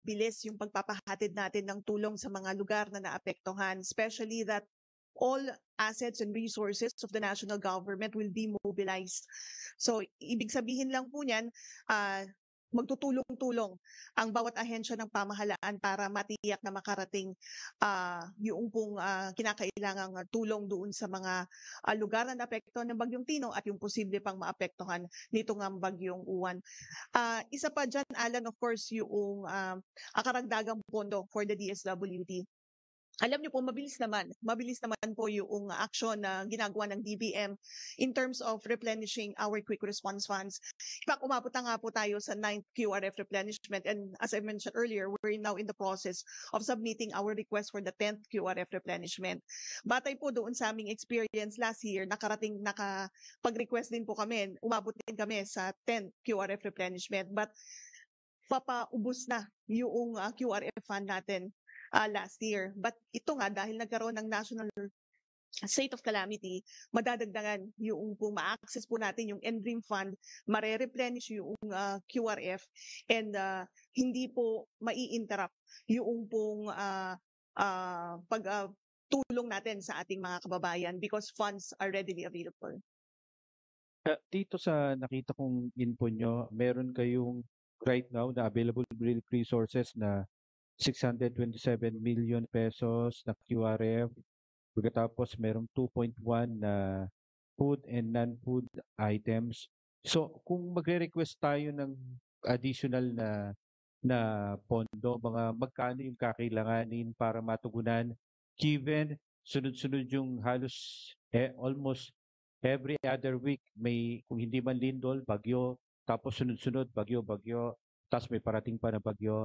mabilis yung pagpapahatid natin ng tulong sa mga lugar na naapektuhan, especially that all assets and resources of the national government will be mobilized. So, ibig sabihin lang po niyan, magtutulong-tulong ang bawat ahensya ng pamahalaan para matiyak na makarating yung pong kinakailangang tulong doon sa mga lugar na naapektuhan ng Bagyong Tino at yung posible pang maapektuhan nito ng Bagyong Uwan. Isa pa dyan, Alan, of course, yung karagdagang pondo for the DSWD. Alam niyo po, mabilis naman po yung action na ginagawa ng DBM in terms of replenishing our quick response funds. In fact, umabot na nga po tayo sa 9th QRF replenishment, and as I mentioned earlier, we're now in the process of submitting our request for the 10th QRF replenishment. Batay po doon sa aming experience last year, nakapag-request din po kami, umabot din kami sa 10th QRF replenishment, but papaubos na yung QRF fund natin last year. But ito nga, dahil nagkaroon ng national state of calamity, madadagdagan yung kung ma-access po natin yung NDREAM fund, mare-replenish yung QRF, and hindi po mai-interrupt yung pong pagtulong natin sa ating mga kababayan because funds are readily available. Dito sa nakita kong info nyo, meron kayong right now na available resources na 627 million pesos na QRF. Pagkatapos merong 2.1 na food and non-food items. So kung magre-request tayo ng additional na pondo, magkano yung kakailanganin para matugunan given sunod-sunod yung halos almost every other week may kung hindi man lindol, bagyo, tapos sunod-sunod bagyo, tapos may parating pa na bagyo.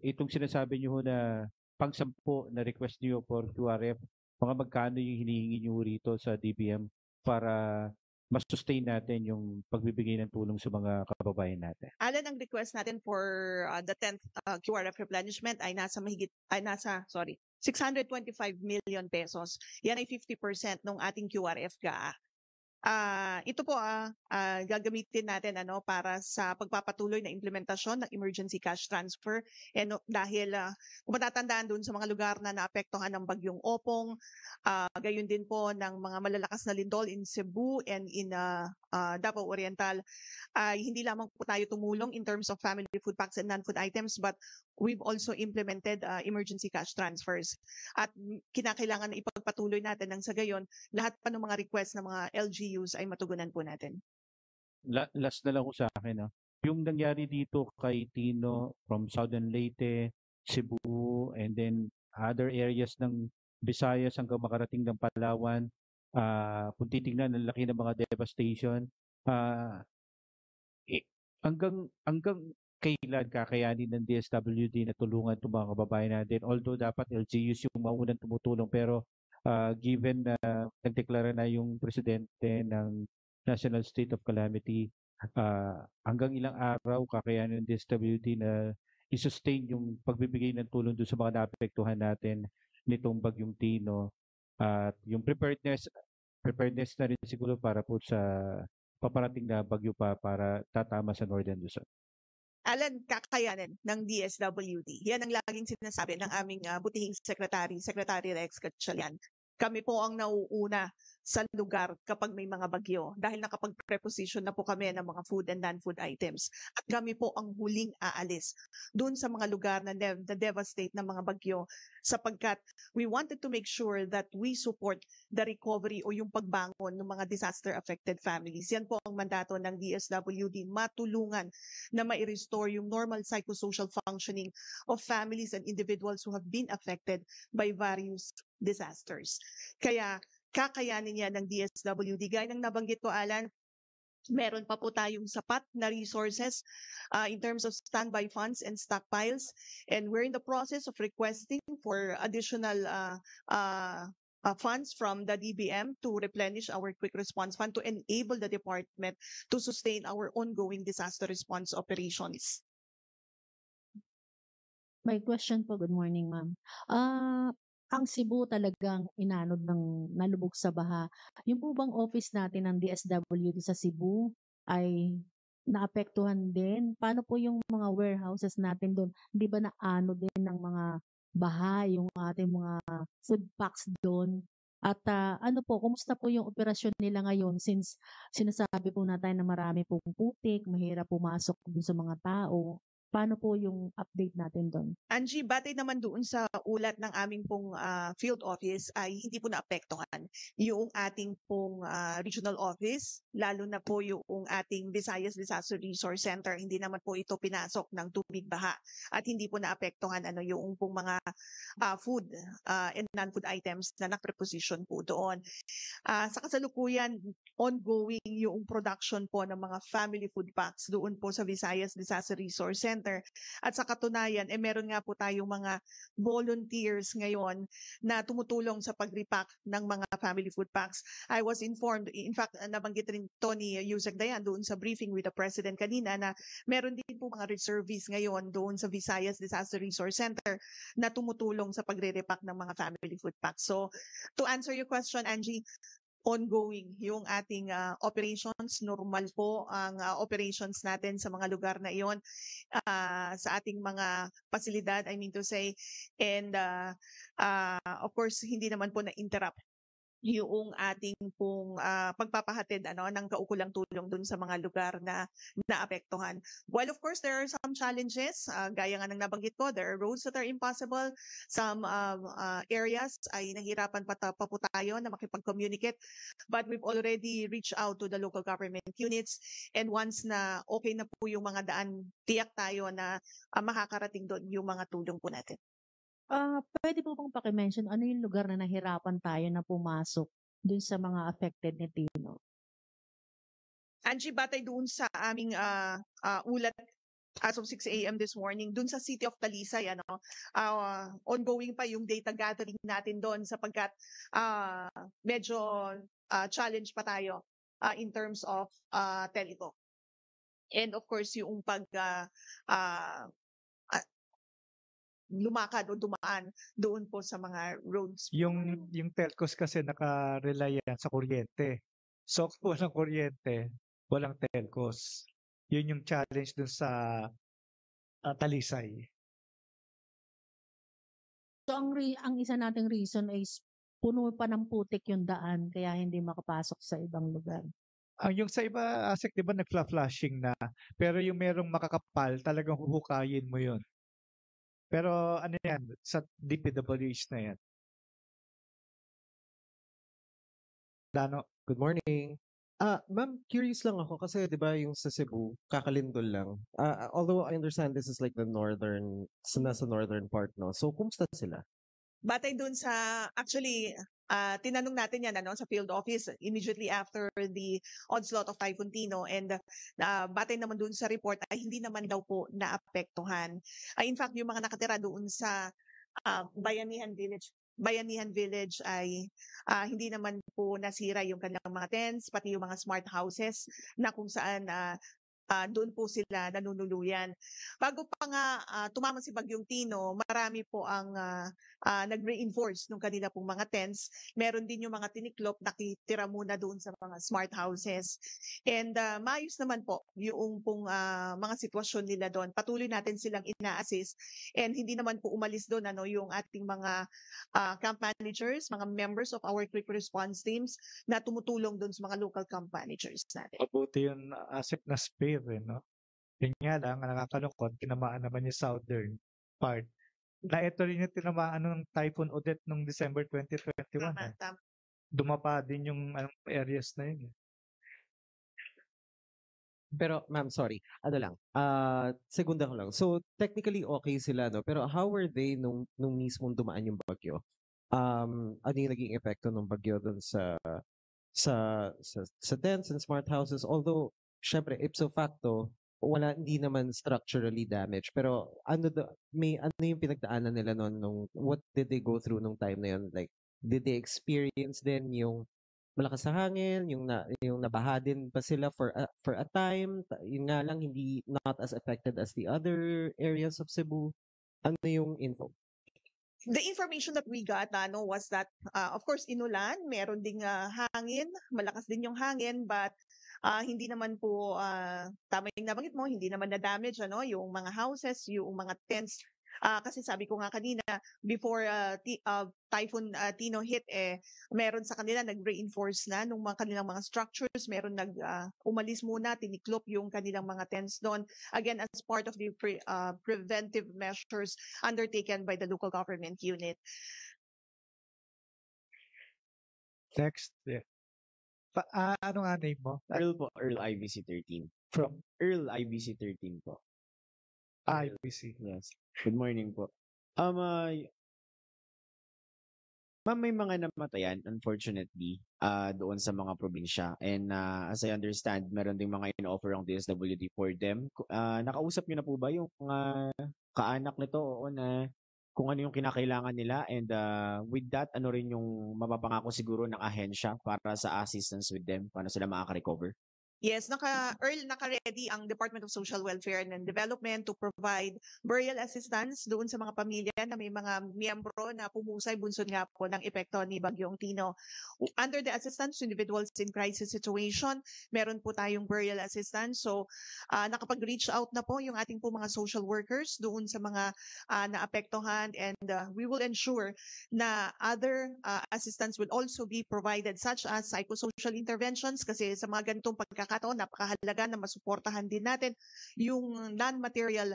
Itong sinasabi niyo na pang-10 na request niyo for QRF, mga magkano yung hinihingi niyo rito sa DBM para mas-sustain natin yung pagbibigay ng tulong sa mga kababayan natin? Alan, ang request natin for the 10th QRF replenishment ay nasa 625 million pesos. Yan ay 50% ng ating QRF GAA. Ito po gagamitin natin para sa pagpapatuloy na implementasyon ng emergency cash transfer, and dahil kung matatandaan doon sa mga lugar na naapektuhan ng Bagyong Opong, gayon din po ng mga malalakas na lindol in Cebu and in Davao Oriental, ay hindi lamang po tayo tumulong in terms of family food packs and non-food items, but we've also implemented emergency cash transfers. At kinakailangan na ipagpatuloy natin nang sa gayon, lahat pa ng mga request ng mga LGUs ay matugunan po natin. Last na lang ko sa akin. Yung nangyari dito kay Tino from Southern Leyte, Cebu, and then other areas ng Visayas hanggang makarating ng Palawan, kung titingnan ang laki ng mga devastation, hanggang kailan kakayanin ng DSWD na tulungan itong mga kababayan natin? Although dapat LGUs yung maunang tumutulong, pero given na nagdeklara na yung presidente ng National State of Calamity, hanggang ilang araw kakayanin ng DSWD na i-sustain yung pagbibigay ng tulong doon sa mga naapektuhan natin nitong Bagyong Tino, at yung preparedness na rin siguro para po sa paparating na bagyo pa para tatama sa Northern Luzon. Alan, kakayanin ng DSWD. Yan ang laging sinasabi ng aming butihing Secretary Rex Gatchalian. Kami po ang nauuna sa lugar kapag may mga bagyo dahil nakapag-preposition na po kami ng mga food and non-food items. At kami po ang huling aalis doon sa mga lugar na devastate ng mga bagyo, sapagkat we wanted to make sure that we support the recovery o yung pagbangon ng mga disaster-affected families. Yan po ang mandato ng DSWD, matulungan na ma-restore yung normal psychosocial functioning of families and individuals who have been affected by various disasters. Kaya kakayanin yan ng DSWD. Gaya ng nabanggit ko, Alan, meron pa po tayong sapat na resources in terms of standby funds and stockpiles, and we're in the process of requesting for additional funds from the DBM to replenish our quick response fund to enable the department to sustain our ongoing disaster response operations. May question po. Good morning, ma'am. Ang Cebu talagang inanod ng nalubog sa baha. Yung po bang office natin ng DSWD sa Cebu ay naapektuhan din? Paano po yung mga warehouses natin do'n? Hindi ba naano din ng mga baha yung ating mga food packs do'n? At, ano po, kumusta po yung operasyon nila ngayon since sinasabi po natin na marami pong putik, mahirap pumasok dun sa mga tao. Paano po yung update natin do'n? Angie, batay naman doon sa ulat ng aming pong field office ay hindi po naapektuhan yung ating pong regional office, lalo na po yung ating Visayas Disaster Resource Center. Hindi naman po ito pinasok ng tubig baha at hindi po naapektuhan yung pong mga food and non-food items na nakapreposition po doon. Sa kasalukuyan, ongoing yung production po ng mga family food packs doon po sa Visayas Disaster Resource Center. At sa katunayan, meron nga po tayong mga volunteers ngayon na tumutulong sa pag-repack ng mga family food packs. I was informed, in fact, nabanggit rin to ni Yusek Dayan doon sa briefing with the President kanina na meron din po mga reservists ngayon doon sa Visayas Disaster Resource Center na tumutulong sa pagre-repack ng mga family food packs. So, to answer your question, Angie, ongoing yung ating operations. Normal po ang operations natin sa mga lugar na iyon, sa ating mga pasilidad, I mean to say. And of course, hindi naman po na-interrupt yung ating pong pagpapahatid ng kaukulang tulong dun sa mga lugar na naapektuhan. While of course there are some challenges, gaya nga ng nabanggit ko, there are roads that are impossible. Some areas ay nahirapan pa po tayo na makipag-communicate. But we've already reached out to the local government units, and once na okay na po yung mga daan, tiyak tayo na makakarating doon yung mga tulong po natin. Puwede po bang paki-mention ano yung lugar na nahirapan tayo na pumasok dun sa mga affected ni Tino? Angie, batay doon sa aming ulat as of 6 a.m. this morning, doon sa City of Talisay, ongoing pa yung data gathering natin doon sapagkat medyo challenge pa tayo in terms of teleco. And of course, yung pag lumakad o dumaan doon po sa mga roads. Yung telcos kasi naka-rely yan sa kuryente. So kung walang kuryente, walang telcos. Yun yung challenge dun sa Talisay. So ang isa nating reason is puno pa ng putik yung daan kaya hindi makapasok sa ibang lugar. Yung sa iba, Asik, di ba nagfla-flashing na? Pero yung merong makakapal, talagang huhukayin mo yun. Pero ano yan, sa DPWH na yan. Dano? Good morning. Ma'am, curious lang ako kasi 'di ba yung sa Cebu, kakalindol lang. Although I understand this is like the nasa northern part, no? So kumusta sila? Batay doon sa, actually, tinanong natin yan sa field office immediately after the onslaught of Typhoon Tino, and batay naman doon sa report ay hindi naman daw po naapektuhan. In fact, yung mga nakatira doon sa Bayanihan Village ay hindi naman po nasira yung kanilang mga tents, pati yung mga smart houses na kung saan doon po sila nanunuluyan. Bago pa nga tumama si Bagyong Tino, marami po ang nag-reinforce ng kanila pong mga tents. Meron din yung mga tiniklop, nakitira muna doon sa mga smart houses. And maayos naman po yung pong mga sitwasyon nila doon. Patuloy natin silang ina-assist, and hindi naman po umalis doon yung ating mga camp managers, mga members of our quick response teams na tumutulong doon sa mga local camp managers natin. Mabuti yun, Asik, na spare, no? Yun nga lang, ang nakakalungkot, tinamaan naman yung southern part. Na ito rin yung tinamaan ng Typhoon Odette noong December 2021. Tama. Dumapa din yung areas na yun. Pero ma'am, sorry. Ano lang. Segunda ko lang. So technically okay sila, no? Pero how were they nung mismong dumaan yung bagyo? Ano yung naging epekto ng bagyo dun sa tents and smart houses? Although syempre ipso facto hindi naman structurally damaged, pero ano yung pinagdaanan nila nung what did they go through nung time na yun? Like did they experience din yung malakas na hangin, yung nabaha din ba sila for a time? Yun nga lang hindi not as affected as the other areas of Cebu. Ano yung info? The information that we got was that of course inulan, meron ding hangin, malakas din yung hangin, but hindi naman po tama yung nabanggit mo, hindi naman na-damage yung mga houses, yung mga tents. Kasi sabi ko nga kanina, before Typhoon Tino hit, meron sa kanila nag-reinforce na nung mga kanilang mga structures, meron umalis muna, tiniklop yung kanilang mga tents doon. Again, as part of the preventive measures undertaken by the local government unit. Next. Yeah. Ano nga name mo? Earl po, Earl IBC 13. From Earl IBC 13 po. IBC. Yes. Good morning po. Ma'am, may mga namatayan, unfortunately, doon sa mga probinsya. And as I understand, meron ding mga in-offer ang DSWD for them. Nakausap niyo na po ba yung mga kaanak nito? Oo, na kung ano yung kinakailangan nila? And with that, ano rin yung mapapangako siguro ng ahensya para sa assistance with them? Paano sila makaka-recover? Yes, naka-ready ang Department of Social Welfare and Development to provide burial assistance doon sa mga pamilya na may mga miyembro na pumusay bunsod nga po ng epekto ni Bagyong Tino. Under the assistance to individuals in crisis situation, meron po tayong burial assistance. So, nakapag-reach out na po yung ating po mga social workers doon sa mga naapektuhan, and we will ensure na other assistance will also be provided, such as psychosocial interventions, kasi sa mga ganitong pagkakataon, napakahalaga na masuportahan din natin yung non-material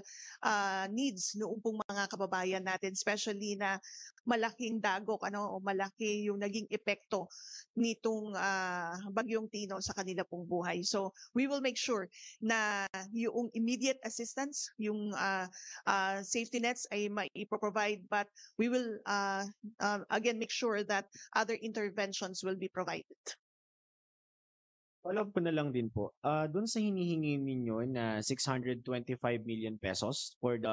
needs noong pong mga kababayan natin, especially na malaking dagok o malaki yung naging epekto nitong Bagyong Tino sa kanila pong buhay. So we will make sure na yung immediate assistance, yung safety nets ay mai-provide, but we will again make sure that other interventions will be provided. Follow up ko na lang din po. Doon sa hinihingi ninyo na 625 million pesos for the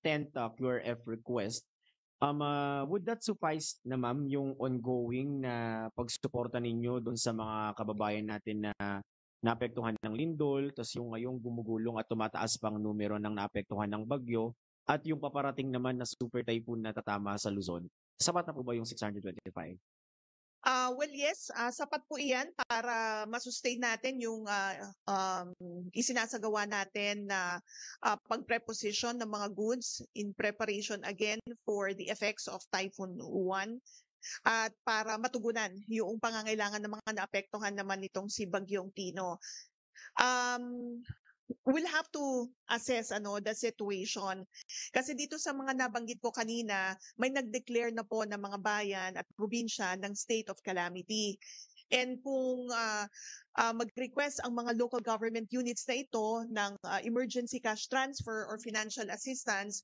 10th QRF request, would that suffice na ma'am yung ongoing na pagsuporta ninyo doon sa mga kababayan natin na naapektuhan ng lindol, tapos yung ngayong gumugulong at tumataas pang numero ng naapektuhan ng bagyo, at yung paparating naman na super typhoon na tatama sa Luzon? Sapat na po ba yung 625? Well, yes, sapat po iyan para masustain natin yung isinasagawa natin na pag-preposition ng mga goods in preparation again for the effects of Typhoon Uwan, at para matugunan yung pangangailangan ng mga naapektuhan naman nitong si Bagyong Tino. We'll have to assess the situation. Kasi dito sa mga nabanggit ko kanina, may nag-declare na po ng mga bayan at probinsya ng state of calamity. And kung mag-request ang mga local government units na ito ng emergency cash transfer or financial assistance,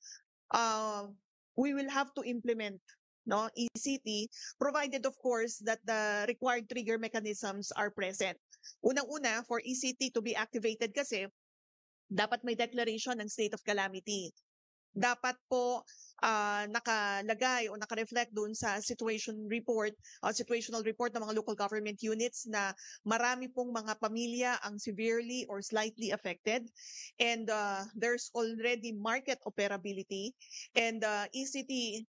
we will have to implement ECT, provided of course that the required trigger mechanisms are present. Unang-una, for ECT to be activated kasi, dapat may declaration ng state of calamity. Dapat po nakalagay o naka-reflect doon sa situational report ng mga local government units na marami pong mga pamilya ang severely or slightly affected, and there's already market operability, and ECT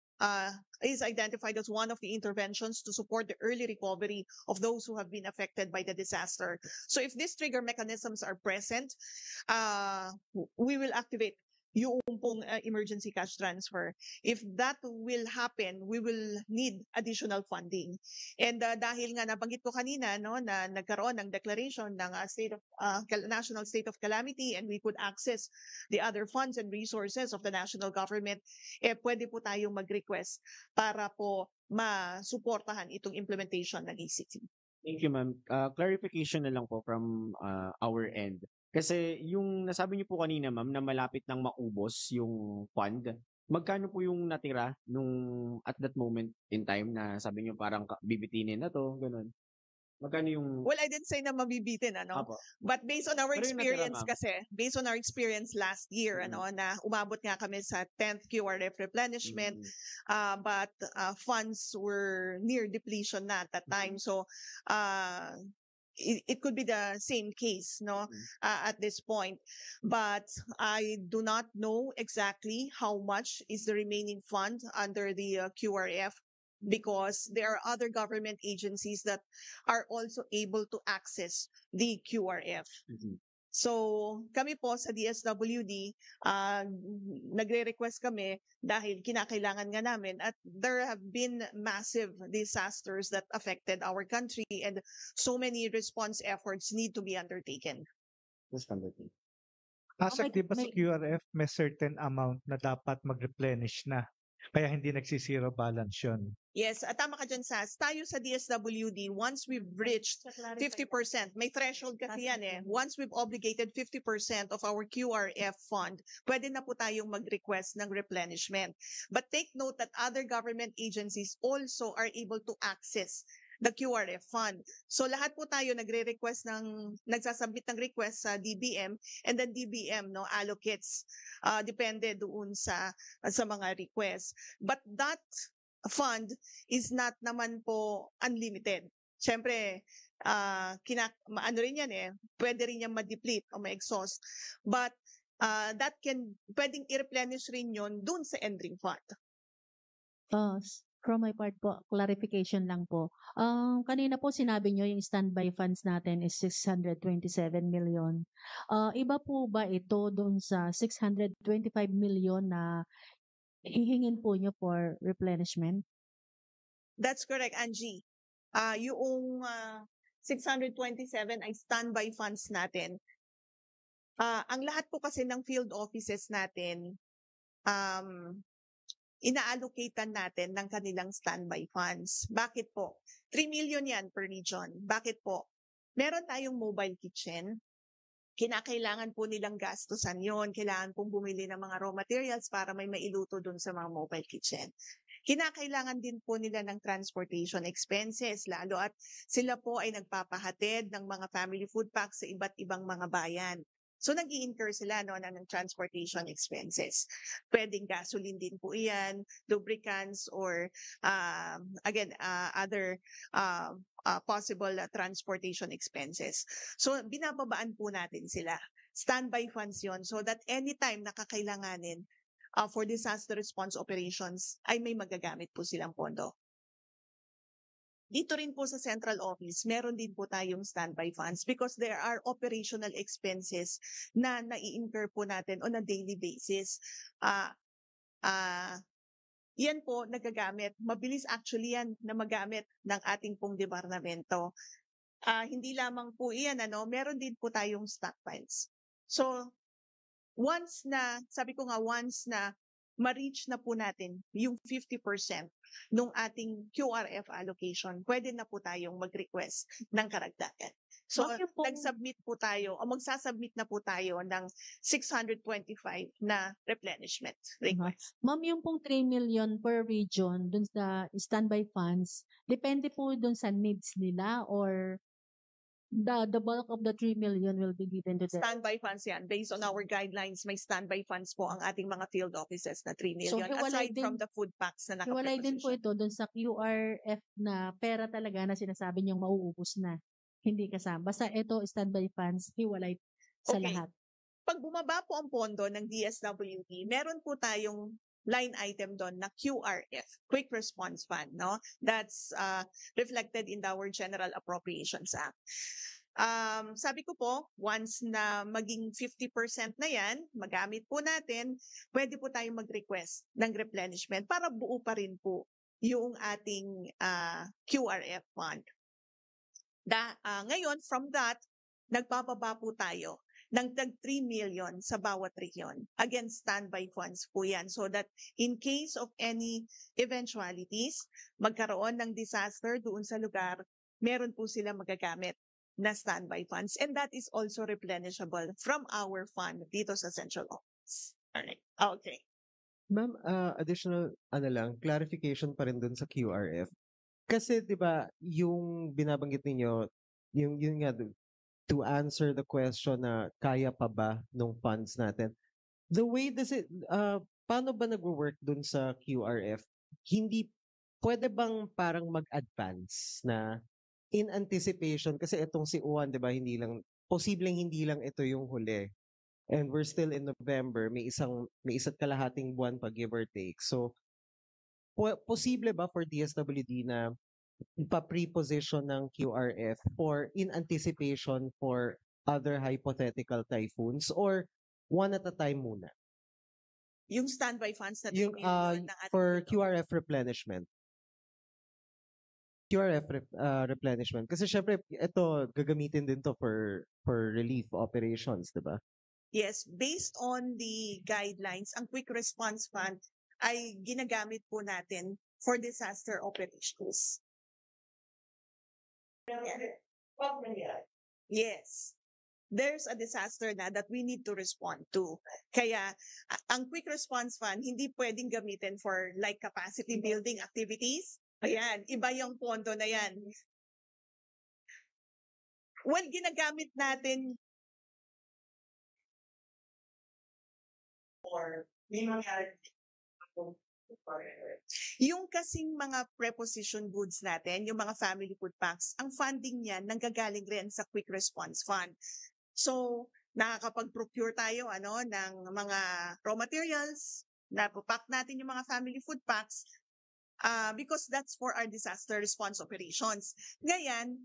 is identified as one of the interventions to support the early recovery of those who have been affected by the disaster. So if these trigger mechanisms are present, we will activate yung pong emergency cash transfer. If that will happen, we will need additional funding. And dahil nga nabanggit ko kanina na nagkaroon ng declaration ng national state of calamity, and we could access the other funds and resources of the national government, pwede po tayong mag-request para po masuportahan itong implementation ng ECT. Thank you, ma'am. Clarification na lang po from our end. Kasi yung nasabi niyo po kanina, ma'am, na malapit nang maubos yung fund, magkano po yung natira nung at that moment in time na sabi niyo parang bibitinin na to, ganun? Magkano yung... Well, I didn't say na mabibitin, Apo. But based on our Pero yung natira, experience ma'am. kasi, based on our experience last year, na umabot nga kami sa 10th QRF replenishment, but funds were near depletion na at that time. So, it could be the same case, at this point. But I do not know exactly how much is the remaining fund under the QRF. because there are other government agencies that are also able to access the QRF. Mhm. So kami po sa DSWD, nagre-request kami dahil kinakailangan nga namin at there have been massive disasters that affected our country and so many response efforts need to be undertaken. Ms. Pamberton. Asek, di ba sa may- QRF may certain amount na dapat mag-replenish na? Kaya hindi nagsisiro balance yun. Yes, tama ka dyan, Sas. Tayo sa DSWD, once we've reached 50%, may threshold kasi yan eh. Once we've obligated 50% of our QRF fund, pwede na po tayong mag-request ng replenishment. But take note that other government agencies also are able to access the QRF fund. So lahat po tayo nagsasubmit ng request sa DBM and then DBM allocates depende doon sa mga requests. But that fund is not naman po unlimited. Siyempre, ano rin yan eh, pwede rin yan ma-deplete o ma-exhaust. But pwedeng i-replenish rin yun dun sa entering fund. From my part po, clarification lang po. Kanina po sinabi nyo yung standby funds natin is 627 million. Iba po ba ito doon sa 625 million na hihingin po nyo for replenishment? That's correct, Angie. Yung 627 ay standby funds natin. Ang lahat po kasi ng field offices natin, ina-allocatean natin ng kanilang standby funds. Bakit po? 3 million yan per region. Bakit po? Meron tayong mobile kitchen. Kinakailangan po nilang gastusan yon. Kailangan pong bumili ng mga raw materials para may mailuto dun sa mga mobile kitchen. Kinakailangan din po nila ng transportation expenses, lalo at sila po ay nagpapahatid ng mga family food packs sa iba't ibang mga bayan. So nag-i-incur sila ng transportation expenses. Pwedeng gasoline din po iyan, lubricants, or other possible transportation expenses. So binababaan po natin sila. Standby funds yon so that anytime nakakailanganin for disaster response operations ay may magagamit po silang pondo. Dito rin po sa central office, meron din po tayong standby funds because there are operational expenses na nai-incur po natin on a daily basis. Yan po nagagamit. Mabilis actually yan na magamit ng ating pong departamento. Hindi lamang po iyan, meron din po tayong stockpiles. So, once na ma-reach na po natin yung 50% nung ating QRF allocation, pwede na po tayong mag-request ng karagdagan. So, magsasubmit na po tayo ng 625 na replenishment request. Ma'am, yung pong 3 million per region dun sa standby funds, depende po dun sa needs nila or the bulk of the 3 million will be given to them? Standby funds yan. Based on our guidelines, may standby funds po ang ating mga field offices na 3 million. hiwalay Aside from the food packs na Hiwalay din po naka-preposition. ito dun sa QRF na pera talaga na sinasabi niyong mauubos na. Hindi kasama. Basta ito, standby funds, hiwalay sa Okay. lahat. Pag bumaba po ang pondo ng DSWD, meron po tayong line item doon na QRF, Quick Response Fund, no? That's reflected in our General Appropriations Act. Sabi ko po, once na maging 50% na yan, magamit po natin, pwede po tayong mag-request ng replenishment para buo pa rin po yung ating QRF fund. Ngayon, from that, nagbababa po tayo ng tag 3 million sa bawat region. Again, standby funds po yan so that in case of any eventualities, magkaroon ng disaster doon sa lugar, meron po sila magagamit na standby funds. And that is also replenishable from our fund dito sa central office. Alright. Okay. Ma'am, additional clarification pa rin dun sa QRF. Kasi 'di ba, yung binabanggit ninyo, yun nga to answer the question na kaya pa ba nung funds natin. The way paano ba nagwo-work dun sa QRF? Hindi pwede bang parang mag-advance na in anticipation kasi itong si Juan, 'di ba, posibleng hindi lang ito yung huli. And we're still in November, may isa't kalahating buwan pa, give or take. So posible ba for DSWD na pa-preposition ng QRF for in anticipation for other hypothetical typhoons or one at a time muna? Yung standby funds na 3 Yung million ng ating for PhilHealth. QRF replenishment. Replenishment. Kasi syempre, ito, gagamitin din to for relief operations, di ba? Yes, based on the guidelines, ang Quick Response Fund ay ginagamit po natin for disaster operations. Yes. There's a disaster na that we need to respond to. Kaya ang Quick Response Fund hindi pwedeng gamitin for like capacity building activities. Ayan, iba yung pondo na yan. Well, ginagamit natin or yung kasing mga preposition goods natin, yung mga family food packs, ang funding niyan nanggagaling rin sa Quick Response Fund. So, nakakapag-procure tayo ng mga raw materials, napapack natin yung mga family food packs because that's for our disaster response operations. Ngayon,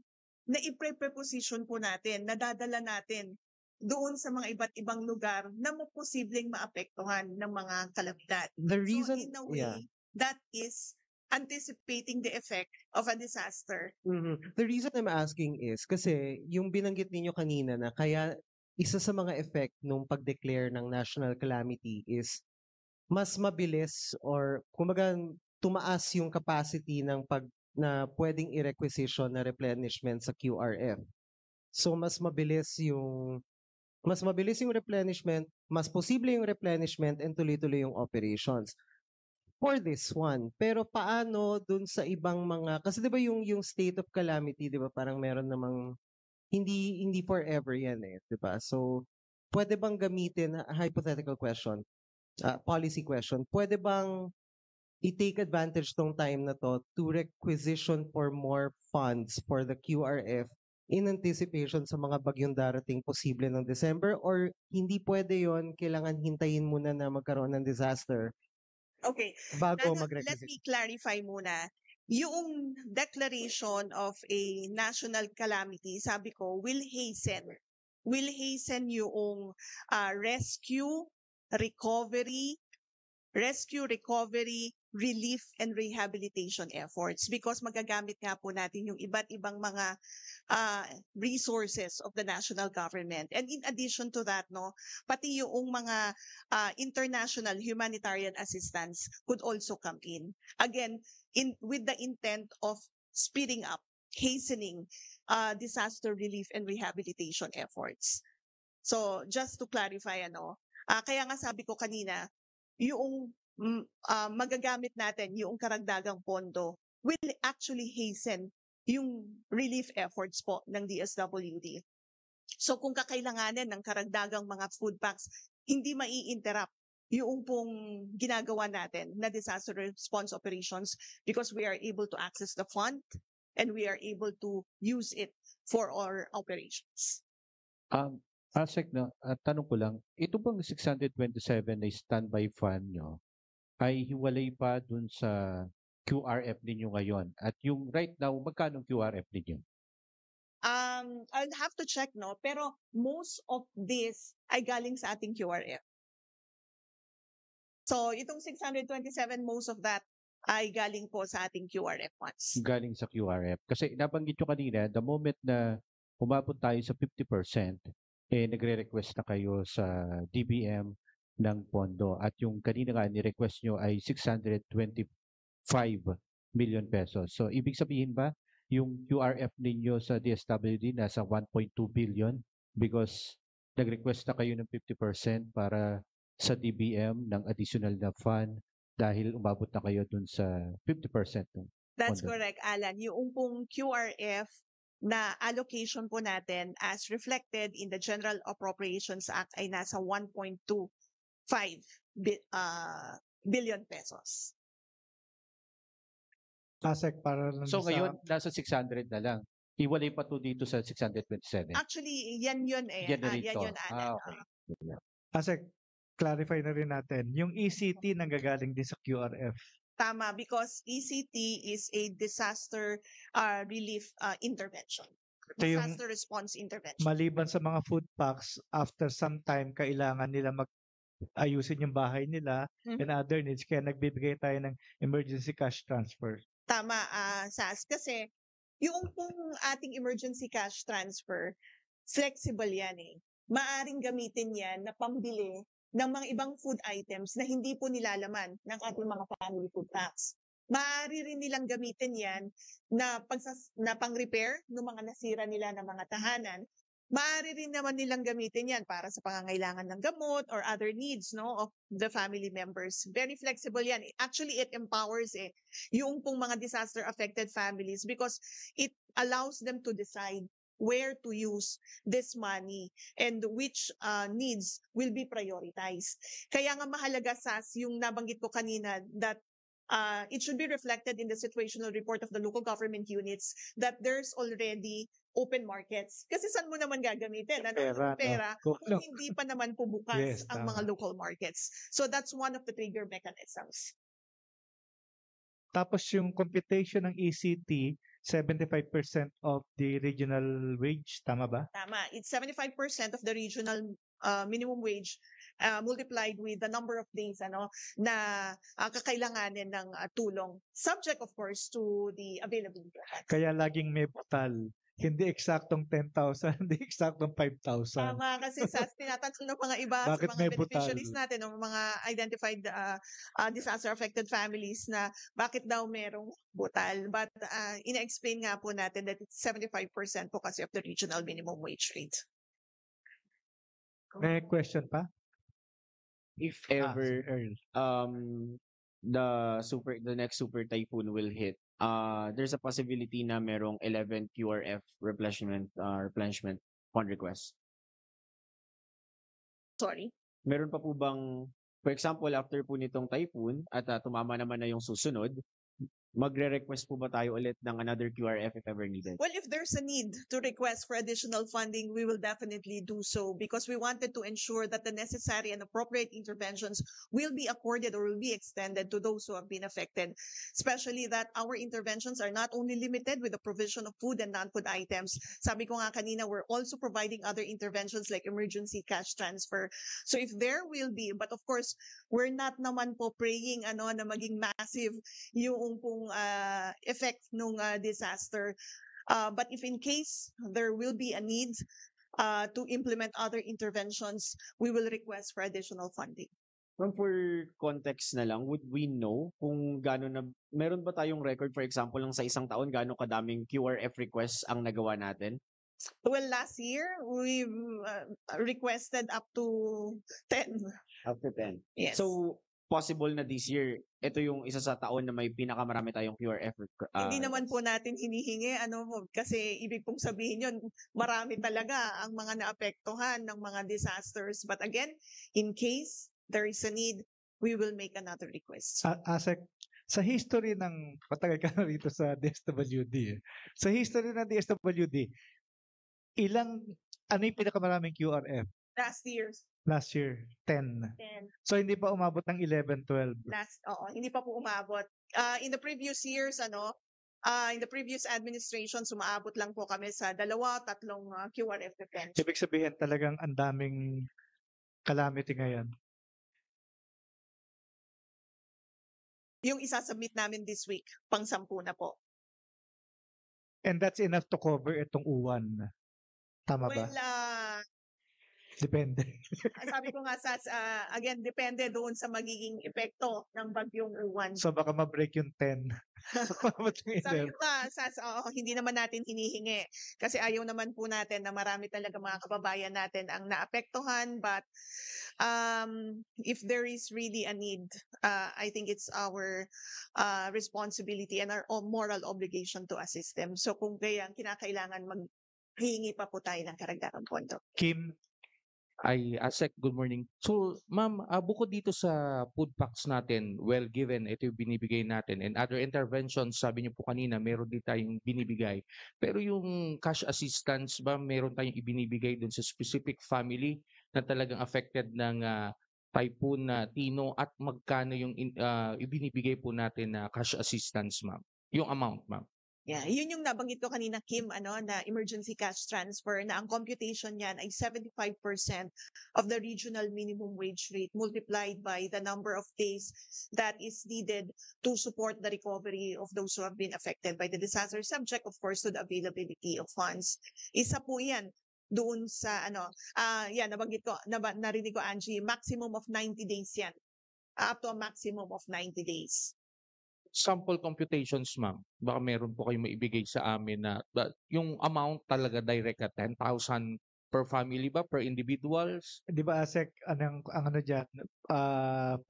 na-preposition po natin, nadadala natin doon sa mga iba't ibang lugar na posibleng maapektuhan ng mga kalamidad. The reason, So in a way, that is anticipating the effect of a disaster. The reason I'm asking is kasi yung binanggit ninyo kanina na kaya isa sa mga effect nung pag-declare ng national calamity is mas mabilis or kumbaga tumaas yung capacity ng na pwedeng i-requisition na replenishment sa QRF. So mas mabilis yung replenishment, mas posible yung replenishment and tuloy-tuloy yung operations. For this one, pero paano dun sa ibang mga, kasi 'di ba yung state of calamity, 'di ba, parang meron namang hindi forever yan 'di ba? So pwede bang gamitin, a hypothetical question, policy question, pwede bang i-take advantage tong time na to to requisition for more funds for the QRF in anticipation sa mga bagyong darating posible ng December, or hindi pwede yon, kailangan hintayin muna na magkaroon ng disaster Okay. bago Let mag-requisition? me clarify muna. Yung declaration of a national calamity, sabi ko, will hasten yung rescue, recovery, relief, and rehabilitation efforts because magagamit nga po natin yung iba't ibang mga resources of the national government. And in addition to that, pati yung mga international humanitarian assistance could also come in. Again, with the intent of speeding up, hastening disaster relief and rehabilitation efforts. So just to clarify, kaya nga sabi ko kanina, yung magagamit natin yung karagdagang pondo will actually hasten yung relief efforts po ng DSWD. So kung kakailanganin ng karagdagang mga food packs, hindi mai-interrupt yung pong ginagawa natin na disaster response operations because we are able to access the fund and we are able to use it for our operations. Asek, tanong ko lang, ito bang 627 na standby fund nyo ay hiwalay pa dun sa QRF ninyo ngayon? At yung right now, magkano ang QRF ninyo? I'll have to check, pero most of this ay galing sa ating QRF. So itong 627, most of that ay galing po sa ating QRF funds. Galing sa QRF. Kasi nabanggit nyo kanina, the moment na umabot tayo sa 50%, nagre-request na kayo sa DBM ng pondo. At yung kanina nga ni-request nyo ay 625 million pesos. So ibig sabihin ba, yung QRF ninyo sa DSWD nasa 1.2 billion because nag-request na kayo ng 50% para sa DBM ng additional na fund dahil umabot na kayo dun sa 50%. That's pondo. correct, Alan. Yung pong QRF na allocation po natin as reflected in the General Appropriations Act ay nasa 1.25 billion pesos. Asek, para lang So sa ngayon, nasa 600 na lang. Iwalay pa to dito sa 627. Actually, yan yun eh. Yan na rin Yan to. yun, Alan. Okay. Asek, clarify na rin natin. Yung ECT nanggagaling din sa QRF. Tama, because ECT is a disaster relief intervention. Ito yung Disaster response intervention. maliban sa mga food packs, after some time, kailangan nila ayusin yung bahay nila Mhm. and other needs. Kaya nagbibigay tayo ng emergency cash transfer. Tama, Sas. Kasi yung pong ating emergency cash transfer, flexible yan eh. Maaring gamitin yan na pambili ng mga ibang food items na hindi po nilalaman ng ating mga family food packs. Maaari rin nilang gamitin yan na, na pang-repair ng mga nasira nila ng mga tahanan. Maaari rin naman nilang gamitin yan para sa pangangailangan ng gamot or other needs of the family members. Very flexible yan. Actually, it empowers yung pong mga disaster-affected families because it allows them to decide where to use this money and which needs will be prioritized. Kaya nga mahalaga, Sas, yung nabanggit ko kanina that it should be reflected in the situational report of the local government units that there's already open markets. Kasi saan mo naman gagamitin? Pera, no? Pera Kung kung hindi pa naman po bukas Yes, ang mga tama. local markets. So that's one of the trigger mechanisms. Tapos yung computation ng ECT, 75% of the regional wage, tama ba? Tama. It's 75% of the regional minimum wage multiplied with the number of days na kakailanganin ng tulong. Subject, of course, to the availability. Kaya laging may butal. Hindi eksaktong 10,000, hindi eksaktong 5,000. Tama, kasi sa tinatanong ng mga iba, Bakit sa may mga beneficiaries butal? natin, ng mga identified disaster-affected families na bakit daw merong butal. But ina-explain nga po natin that it's 75% po kasi of the regional minimum wage rate. May question pa? If Si ever Earl. the next super typhoon will hit, there's a possibility na merong 11 QRF replenishment fund request. Sorry. Meron pa po bang, for example, after po nitong typhoon at tumama naman na yung susunod, magre-request po ba tayo ulit ng another QRF if ever needed? Well, if there's a need to request for additional funding, we will definitely do so because we wanted to ensure that the necessary and appropriate interventions will be accorded or will be extended to those who have been affected. Especially that our interventions are not only limited with the provision of food and non-food items. Sabi ko nga kanina, we're also providing other interventions like emergency cash transfer. So if there will be, but of course, we're not naman po praying na maging massive yung pong effect nung disaster. But if in case there will be a need to implement other interventions, we will request for additional funding. Ma'am, for context na lang, would we know kung gano'n na, meron ba tayong record, for example, ng sa isang taon, gano'ng kadaming QRF requests ang nagawa natin? Well, last year, we've requested up to 10. Up to 10. Yes. So, possible na this year, ito yung isa sa taon na may pinakamarami tayong QRF. Hindi naman po natin hinihingi, kasi ibig pong sabihin yun, marami talaga ang mga naapektuhan ng mga disasters. But again, in case there is a need, we will make another request. Asek, sa history ng, matagal ka na rito sa DSWD. Sa history ng DSWD, ano yung pinakamaraming QRF? Last year, 10. 10. So hindi pa umabot ng 11, 12. Hindi pa po umabot. In the previous years, in the previous administration, sumaabot lang po kami sa 2-3 QRF events. Ibig sabihin talagang ang daming calamity ngayon. Yung isasubmit namin this week, pang-10 na po. And that's enough to cover itong uwan. Tama ba? Well, Depende. sabi ko nga, again, depende doon sa magiging epekto ng bagyong uwan. So baka ma-break yung 10. Sabi ko nga, hindi naman natin hinihingi. Kasi ayaw naman po natin na marami talaga mga kababayan natin ang naapektuhan. But if there is really a need, I think it's our responsibility and our moral obligation to assist them. So kung kaya kinakailangan maghingi pa po tayo ng karagdagang pondo. Kim? Asek, good morning. So, ma'am, bukod dito sa food packs natin, well given, ito yung binibigay natin. And other interventions, sabi niyo po kanina, meron din tayong binibigay. Pero yung cash assistance ba, meron tayong ibinibigay dun sa specific family na talagang affected ng Typhoon na Tino at magkano yung ibinibigay po natin na cash assistance, ma'am? Yung amount, ma'am. Yeah, yun yung nabanggit ko kanina, Kim, na emergency cash transfer na ang computation niyan ay 75% of the regional minimum wage rate multiplied by the number of days that is needed to support the recovery of those who have been affected by the disaster, subject of course to the availability of funds. Isa po yan doon sa yan nabanggit ko, narinig ko, Angie, maximum of 90 days yan. Up to a maximum of 90 days. Sample computations, ma'am. Baka meron po kayong maibigay sa amin na yung amount talaga direct at 10,000 per family ba, per individuals? Di ba, Asek, ang ano dyan,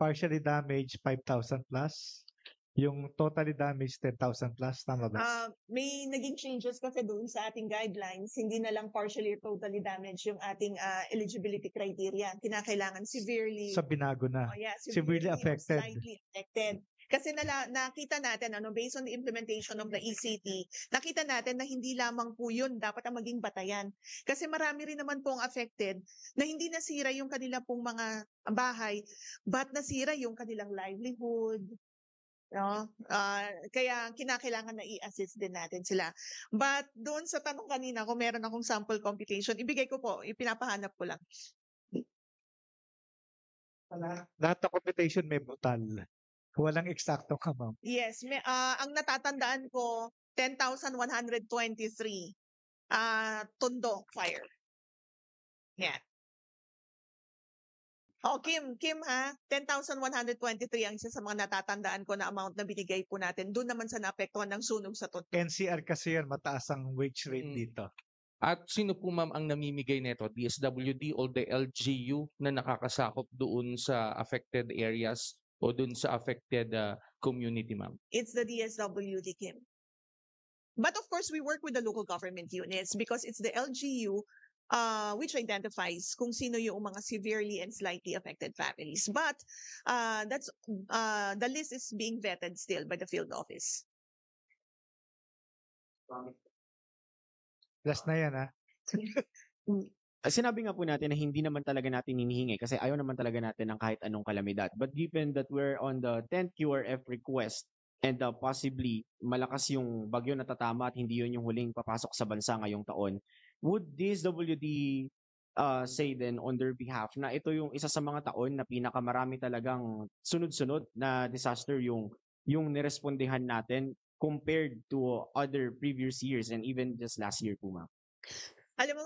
partially damaged 5,000 plus, yung totally damaged 10,000 plus, tama ba? May naging changes kasi doon sa ating guidelines, hindi na lang partially or totally damaged yung ating eligibility criteria. Kinakailangan severely. Sa binago na. Oh, yeah, Severely or affected. slightly affected. Kasi nakita natin, based on the implementation of the ECT, nakita natin na hindi lamang po yun dapat ang maging batayan. Kasi marami rin naman pong affected na hindi nasira yung kanila pong mga bahay, but nasira yung kanilang livelihood. No? Kaya kinakailangan na i-assist din natin sila. But doon sa tanong kanina, kung meron akong sample computation, ibigay ko po, ipinapahanap ko lang. Lahat ng computation may brutal. Walang eksakto ka, ma'am. Yes, ang natatandaan ko, 10,123 Tondo fire. Yan. Kim ha, 10,123 ang isa sa mga natatandaan ko na amount na binigay po natin. Doon naman sa naapektuhan ng sunog sa Tondo. NCR kasi yan, mataas ang wage rate dito. At sino po, ma'am, ang namimigay nito? DSWD or the LGU na nakakasakop doon sa affected areas o doon sa affected community, ma'am? It's the DSWD, Kim. But of course, we work with the local government units because it's the LGU which identifies kung sino yung mga severely and slightly affected families. But that's the list is being vetted still by the field office. Last na yan, ha? Sinabi nga po natin na hindi naman talaga natin hinihingi kasi ayaw naman talaga natin ng kahit anong kalamidad. But given that we're on the 10th QRF request and possibly malakas yung bagyo na tatama at hindi yun yung huling papasok sa bansa ngayong taon, would DSWD say then on their behalf na ito yung isa sa mga taon na pinakamarami talagang sunod-sunod na disaster yung nirespondehan natin compared to other previous years and even just last year po, ma'am? Alam mo,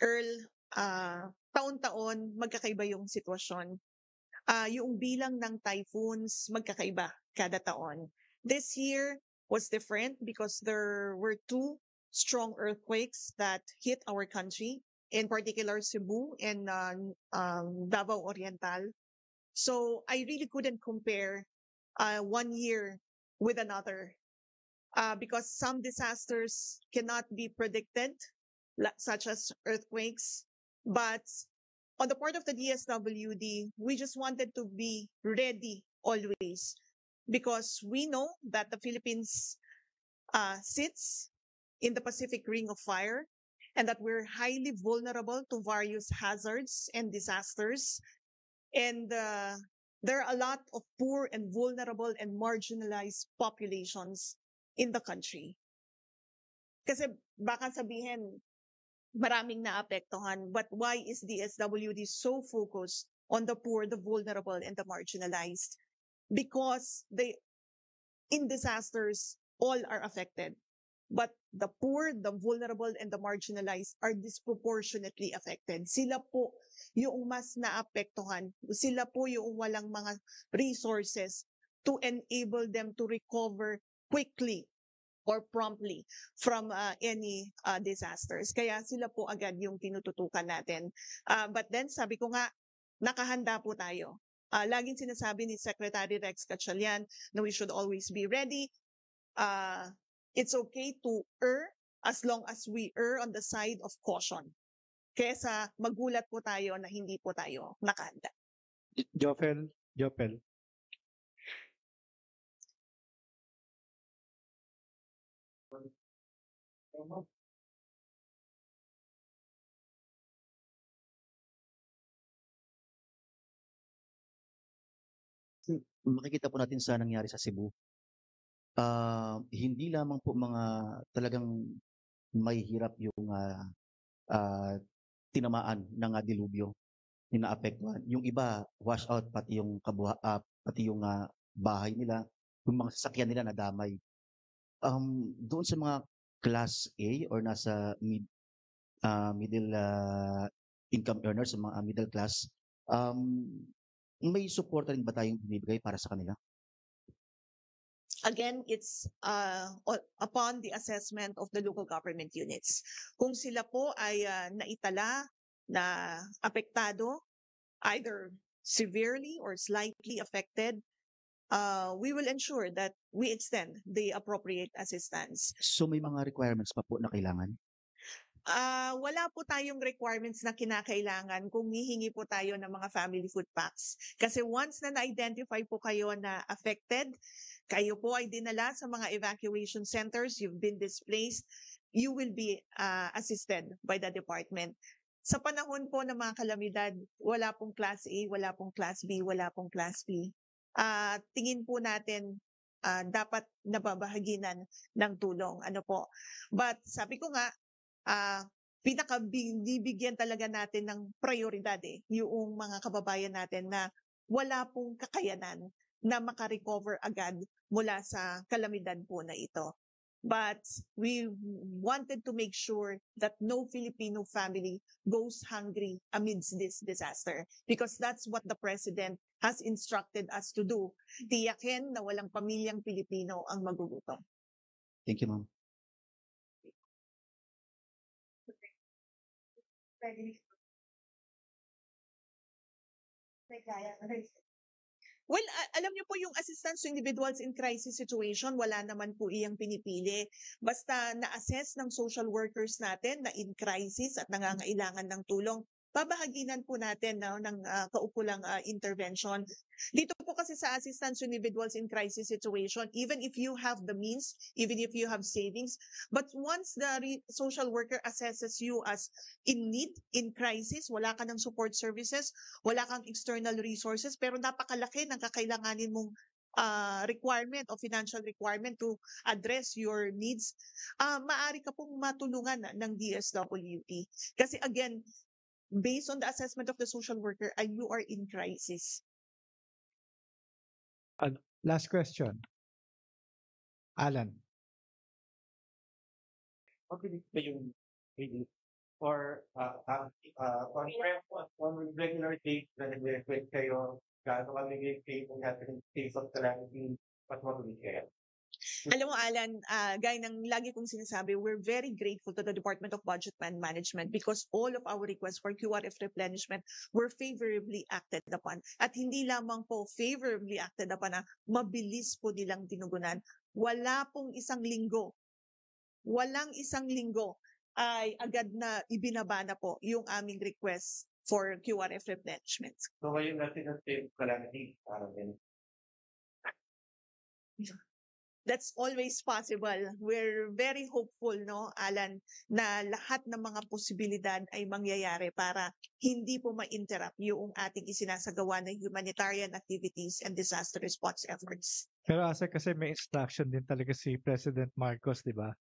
Earl, taon-taon magkakaiba yung sitwasyon. Yung bilang ng typhoons magkakaiba kada taon. This year was different because there were 2 strong earthquakes that hit our country, in particular Cebu and Davao Oriental. So I really couldn't compare one year with another because some disasters cannot be predicted, such as earthquakes. But on the part of the DSWD, we just wanted to be ready always because we know that the Philippines sits in the Pacific Ring of Fire and that we're highly vulnerable to various hazards and disasters. And there are a lot of poor and vulnerable and marginalized populations in the country. Kasi baka sabihin, maraming naapektuhan, but why is DSWD so focused on the poor, the vulnerable, and the marginalized? Because in disasters, all are affected. But the poor, the vulnerable, and the marginalized are disproportionately affected. Sila po yung mas naapektuhan. Sila po yung walang mga resources to enable them to recover quickly or promptly from any disasters. Kaya sila po agad yung tinututukan natin. But then, sabi ko nga, nakahanda po tayo. Laging sinasabi ni Secretary Rex Gatchalian na we should always be ready. It's okay to err as long as we err on the side of caution. Kesa magulat po tayo na hindi po tayo nakahanda. Jopel. makikita po natin sa nangyari sa Cebu. Hindi lamang po mga talagang may hirap yung tinamaan ng dilubyo, yung naapektuhan. Yung iba, wash out, pati yung pati yung bahay nila, yung mga sasakyan nila nadamay. Doon sa mga class A or nasa middle income earners, sa mga middle class, may support rin ba tayong binibigay para sa kanila? Again, it's upon the assessment of the local government units. Kung sila po ay naitala na apektado, either severely or slightly affected, we will ensure that we extend the appropriate assistance. So may mga requirements pa po na kailangan? Wala po tayong requirements na kinakailangan kung hihingi po tayo ng mga family food packs. Kasi once na na-identify po kayo na affected, kayo po ay dinala sa mga evacuation centers, you've been displaced, you will be assisted by the department. Sa panahon po ng mga kalamidad, wala pong Class A, wala pong Class B, wala pong Class B. Tingin po natin dapat nababahaginan ng tulong. Ano po? But sabi ko nga, pinakabibigyan talaga natin ng prioridad yung mga kababayan natin na wala pong kakayanan na makarecover agad mula sa kalamidad po na ito. But we wanted to make sure that no Filipino family goes hungry amidst this disaster because that's what the President has instructed us to do. Tiyakin na walang pamilyang Pilipino ang magugutom. Thank you, ma'am. Well, alam niyo po yung assistance to individuals in crisis situation, wala naman po iyang pinipili. Basta na-assess ng social workers natin na in crisis at nangangailangan ng tulong, babahaginan po natin ng kaukulang intervention. Dito po kasi sa assistance to individuals in crisis situation, even if you have the means, even if you have savings, but once the social worker assesses you as in need, in crisis, wala ka ng support services, wala kang external resources, pero napakalaki ng kakailanganin mong requirement o financial requirement to address your needs, maaari ka pong matulungan ng DSWD. Kasi again, based on the assessment of the social worker, you are in crisis. Last question. Alan. Mabilis ba yung relief or on regular days na nag-request kayo gaano kami kayo kung natin case of calamity, mas mabilis kaya? Alam mo, Alan, gaya ng lagi kong sinasabi, we're very grateful to the Department of Budget and Management because all of our requests for QRF replenishment were favorably acted upon. At hindi lamang po favorably acted upon na mabilis po nilang tinugunan. Walang isang linggo ay agad na ibinaba na po yung aming request for QRF replenishment. So ngayon natin ang case of calamity, parang ganun. That's always possible. We're very hopeful, no, Alan, na lahat ng mga posibilidad ay mangyayari para hindi po ma-interrupt yung ating isinasagawa ng humanitarian activities and disaster response efforts. Pero kasi may instruction din talaga si President Marcos, di ba?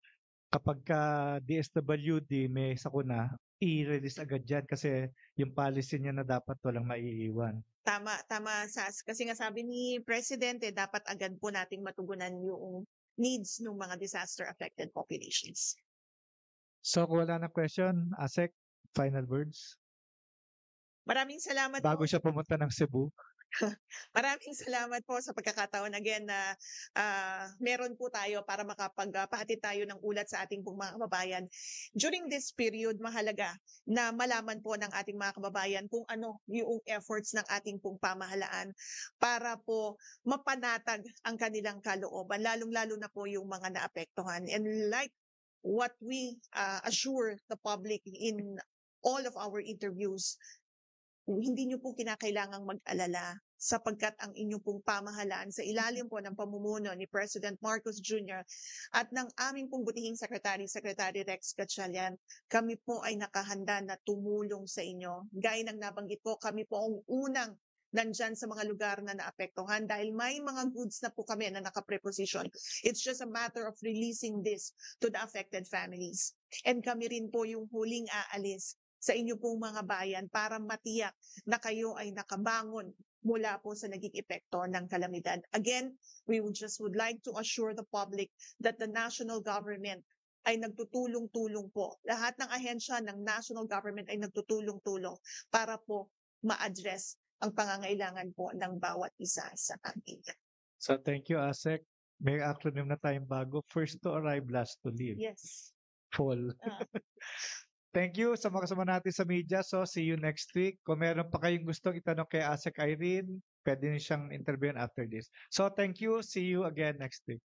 Kapag ka DSWD may sakuna, i-release agad yan kasi yung policy niya na dapat walang maiiwan. Tama, Sas. Kasi nga sabi ni Presidente, dapat agad po nating matugunan yung needs ng mga disaster-affected populations. So kung wala na question, Asek, final words? Maraming salamat Bago po. siya pumunta ng Cebu. Maraming salamat po sa pagkakataon again na meron po tayo para makapagpahatid tayo ng ulat sa ating pong mga kababayan. During this period, mahalaga na malaman po ng ating mga kababayan kung ano yung efforts ng ating pong pamahalaan para po mapanatag ang kanilang kalooban, lalong-lalo na po yung mga naapektuhan. And like what we assure the public in all of our interviews, hindi nyo po kinakailangang mag-alala sapagkat ang inyong pong pamahalaan sa ilalim po ng pamumuno ni President Marcos Jr. at ng aming pong butihing Secretary Rex Gatchalian, kami po ay nakahanda na tumulong sa inyo. Gaya ng nabanggit ko, kami po ang unang nandyan sa mga lugar na naapektuhan dahil may mga goods na po kami na naka-preposition. It's just a matter of releasing this to the affected families. And kami rin po yung huling aalis sa inyo pong mga bayan para matiyak na kayo ay nakabangon mula po sa naging epekto ng kalamidad. Again, we would like to assure the public that the national government ay nagtutulong-tulong po. Lahat ng ahensya ng national government ay nagtutulong-tulong para po ma-address ang pangangailangan po ng bawat isa sa atin. So thank you, ASEC. May acronym na tayong bago. First to arrive, last to leave. Yes. Fall. Thank you sa mga kasama natin sa media. So see you next week. Kung meron pa kayong gustong itanong kay ASEC Irene, pwede niyo siyang interviewin after this. So thank you. See you again next week.